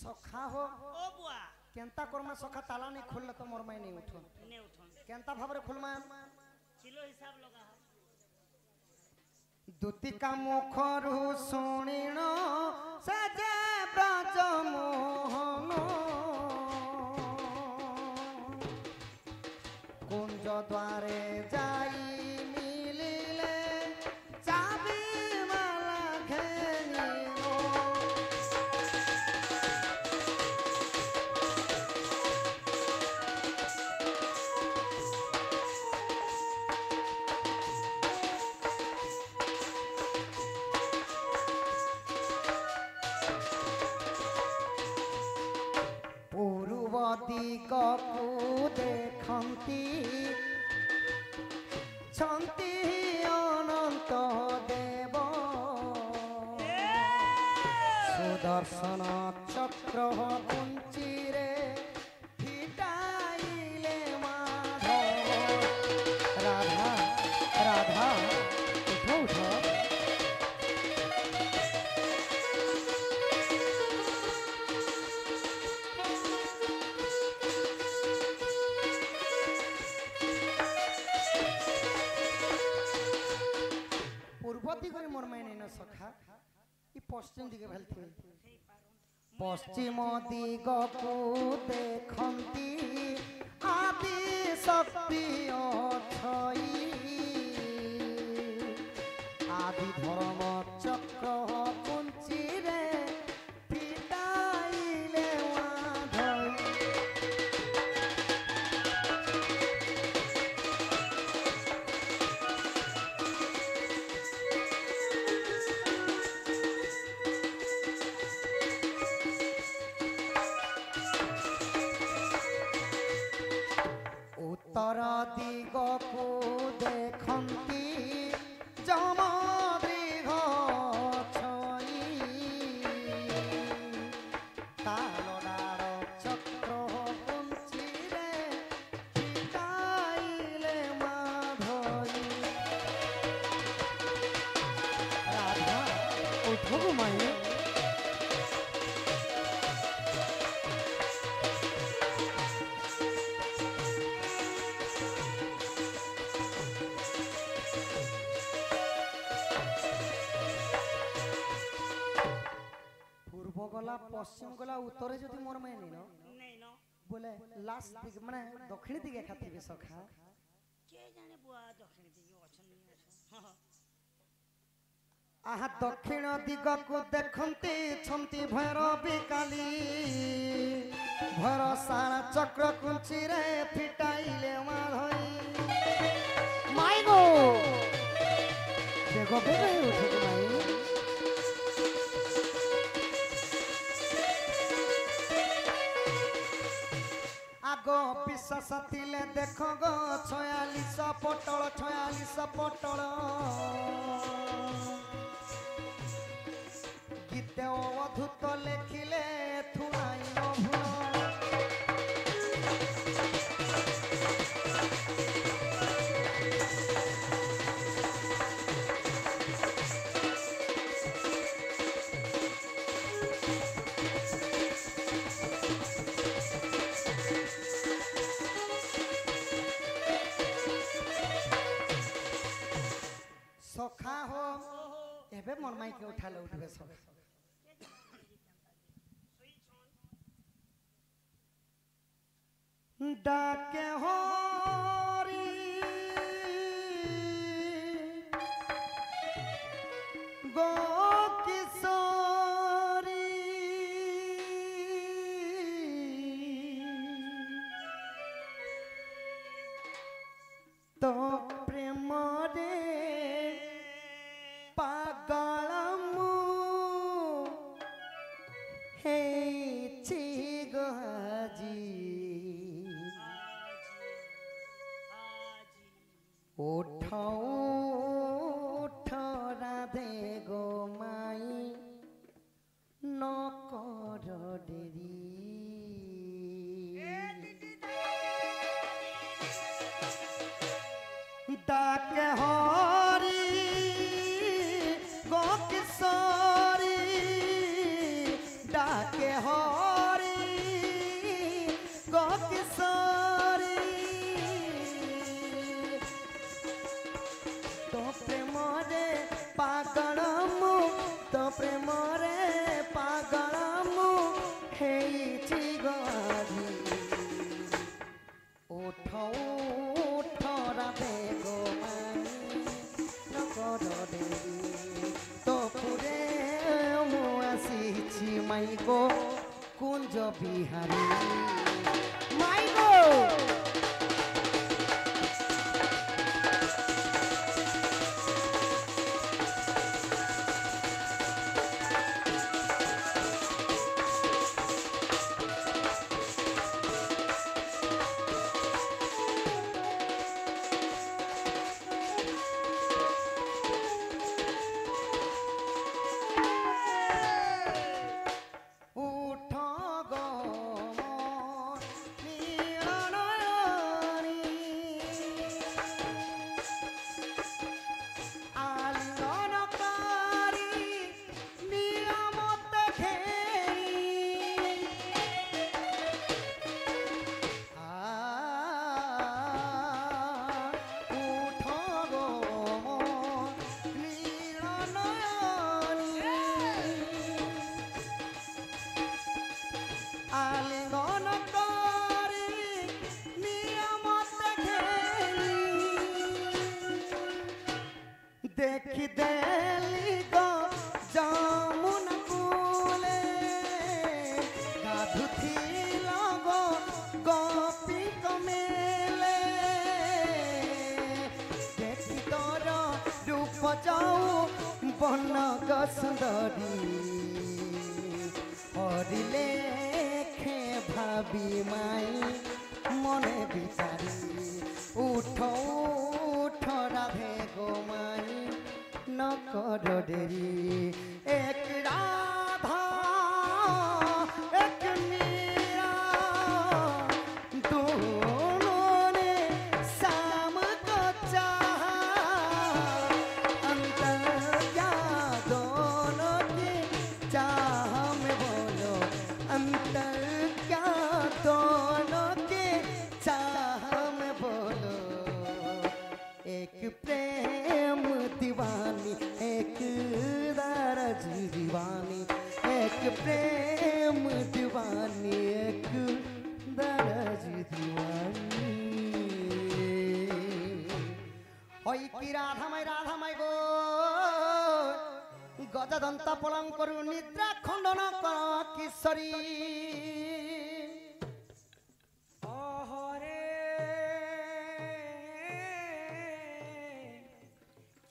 सखा हो ओ बुआ केंता करमा सखा ताला नहीं खोलले तो मोर माई नहीं उठो ने उठन केंता भाबरे खोलमा किलो हिसाब लगा हो दुतिका मुखरु सुनिण से जे ब्रज मोहन कुंज द्वारे जाई मिलिले चाबी माला घेनिनो पूर्व दिग ଦିଗକୁ ଦେଖନ୍ତି ଛନ୍ତି ଅନନ୍ତ ଦେବ ସୁଦର୍ଶନ ଚକ୍ର କୁଞ୍ଚିରେ ଫିଟାଇଲେ ମାଧବ ରାଧା ରାଧା ଉଠ ଉଠ पूर्व दिगरे मोर मायने न सखा ई पश्चिम दिगे भेलथिन पश्चिम दिगकु देखंती आदि शक्ति अछई आदि धर्म चक्र कुंची रे पिटाइले माधई उत्तर दिगकु देखंती जमदृघ छई तालडार चक्र कुंचिरे पिटाइले माधई राधा उठो माई गला पश्चिम गला उत्तरे जदि मोर में नहीं नहीं बोले लास्ट दिग माने दक्षिण दिगे खातिबे सखा के जाने बुआ दक्षिण दिगे अछन नहीं अछन आहा दक्षिण दिग को देखंती छंती भैरवी काली भरोसा चक्र कुंची रे फिटाइले माधई माई गो देखो बेबे उठे माई आगो विश्वास थिले देख गो 46 पटल गीते अवधूत लेखिले थुनाई अभुल सखा हो एबे मन माई के उठा ले उठबे सब डाके होरी गो किशोरी तो प्रेम रे पागल मु हे गजी उठ उठ राधे गो माई न कर डेरी डाके हरी गो किशोरी डाके हरी गो किशोरी तो प्रेम रे पागल मु तो प्रेम रे पागल मु हेछि गरी उठ उठ राधे गो माई न कर डेरी तो पुरे मु आसीछि माई गो कुंज बिहारी माई गो बजाऊ बनग सुंदरी हरिले खे भाबी माई मने बिचारी उठ उठ राधे गो माई न कर डेरी एक राधा एक मीरा दोनों ने शाम को चाहा अंतर क्या दोनों की चाह में बोलो अंतर क्या दोनों की चाह में बोलो एक प्रेम दीवानी एक दरज दीवानी एक प्रेम दीवानी एक दरज दीवानी ओई की राधामाई गो गजदंता पलंकरु निद्रा खंडन कर किशोरी ओहरे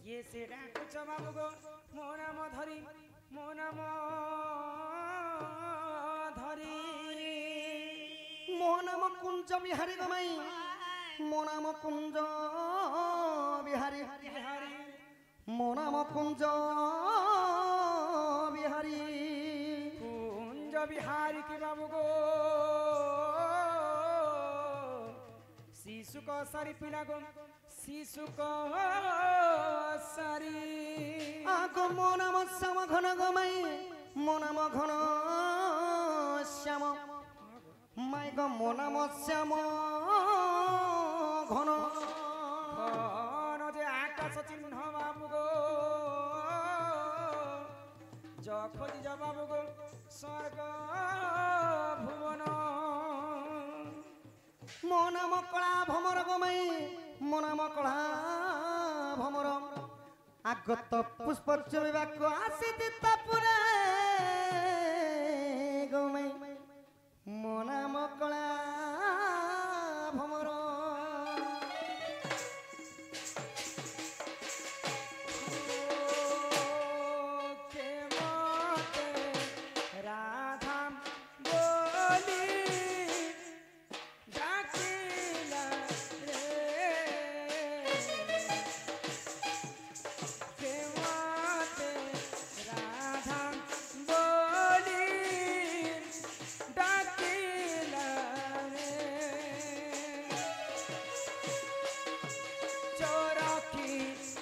किए से डाकुछ बाबू गो मो नाम धरी मो नाम धरी मो नाम कुंज बिहारी गमाई मो नाम कुंज बिहारी बिहारी मो नाम कुंज बिहारी कुंज बिहारी के बाबू गो शिशु को सारी पिला गो शिशु को सारी आगो मो नाम श्याम घन गमाई मो नाम घन श्याम माई गो मो नाम श्याम घन घन जे आकाश चिन्ह बाबू गो जखोजी जा बाबू गो स्वर्ग भुवन मो नाम कला भमर गमाई मो नाम कला भमर आगत पुष्प चुमिबाक आसिति तापुरे गमाई मो नाम कला भमर के मते राधा बोली डाकिला रे के मते राधा बोली डाकिला रे चोरकी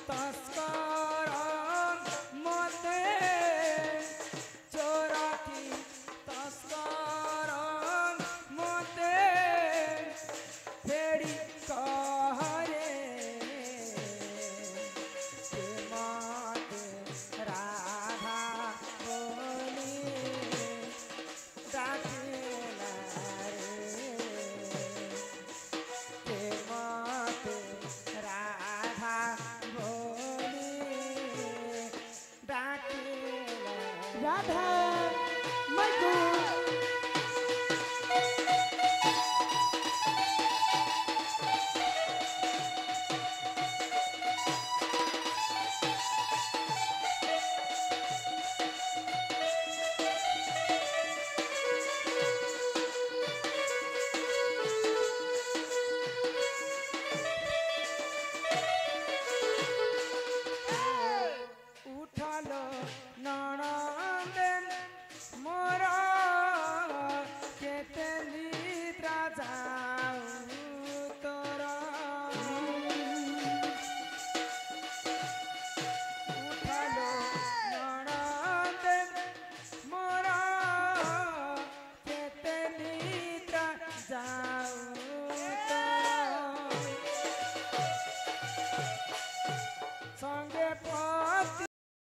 तस्कर मते चोरकी तस्कर मते फेरी कहरे के मते राधा बोली डाकिला रे के मते राधा बोली डाकिला राधा मैं तू उठलो नणंदेन मोर केते निद्रा जाऊ तोर उठलो नणंदेन मोर केते निद्रा जाऊ तोर संगे